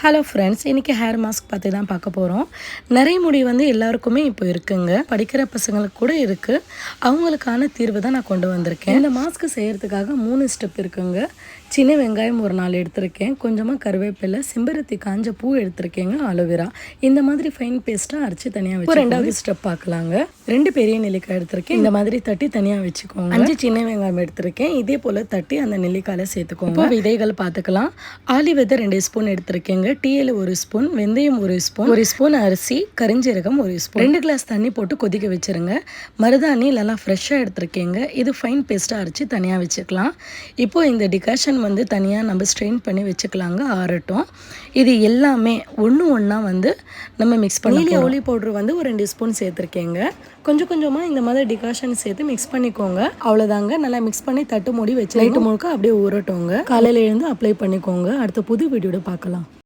Hello friends, இன்றைக்கி hair mask பற்றி தான் பார்க்க போகிறோம். நிறைய முடி வந்து எல்லாருக்குமே இப்போ இருக்குங்க. படிக்கிற பசங்களுக்கு கூட இருக்குது. அவங்களுக்கான தீர்வு தான் நான் கொண்டு வந்திருக்கேன். இந்த மாஸ்க்கு செய்கிறதுக்காக 3 ஸ்டெப் இருக்குங்க. சின்ன வெங்காயம் ஒரு 4 எடுத்திருக்கேன், கொஞ்சமாக கருவேப்பிலை, செம்பருத்தி காஞ்ச பூ எடுத்திருக்கேங்க, அலோவேரா. இந்த மாதிரி ஃபைன் பேஸ்ட்டாக அரைச்சி தனியாக வச்சு 2வது ஸ்டெப் பார்க்கலாங்க. 2 பெரிய நெல்லிக்காய் எடுத்திருக்கேன். இந்த மாதிரி தட்டி தனியாக வச்சுக்கோங்க. 5 சின்ன வெங்காயம் எடுத்திருக்கேன். இதே போல் தட்டி அந்த நெல்லிக்காயில் சேர்த்துக்கோங்க. இப்போ விதைகள் பார்த்துக்கலாம். ஆலி விதை 2 ஸ்பூன் எடுத்திருக்கேங்க. டீ இலை 1 ஸ்பூன், வெந்தயம் 1 ஸ்பூன், 1 ஸ்பூன் அரிசி, கரிஞ்சீரகம் 1 ஸ்பூன், 2 கிளாஸ் தண்ணி போட்டு கொதிக்க வச்சுருங்க. மருதாணி நல்லா ஃப்ரெஷ்ஷாக எடுத்திருக்கேங்க. இது ஃபைன் பேஸ்ட்டாக அரைச்சி தனியாக வச்சுக்கலாம். இப்போது இந்த டிகாஷன் வந்து தனியாக நம்ம ஸ்ட்ரெயின் பண்ணி வச்சுக்கலாங்க, ஆறட்டும். இது எல்லாமே ஒன்றா வந்து நம்ம மிக்ஸ் பண்ணி ஒலி பவுட்ரு வந்து ஒரு 2 ஸ்பூன் சேர்த்துருக்கேங்க. கொஞ்சம் கொஞ்சமாக இந்த மாதிரி டிகாஷன் சேர்த்து மிக்ஸ் பண்ணிக்கோங்க. அவ்வளோதாங்க. நல்லா மிக்ஸ் பண்ணி தட்டு மூடி வச்சு நைட்டு முழுக்க அப்படியே ஊறட்டோங்க. காலையில் எழுந்து அப்ளை பண்ணிக்கோங்க. அடுத்த புது வீடியோட பார்க்கலாம்.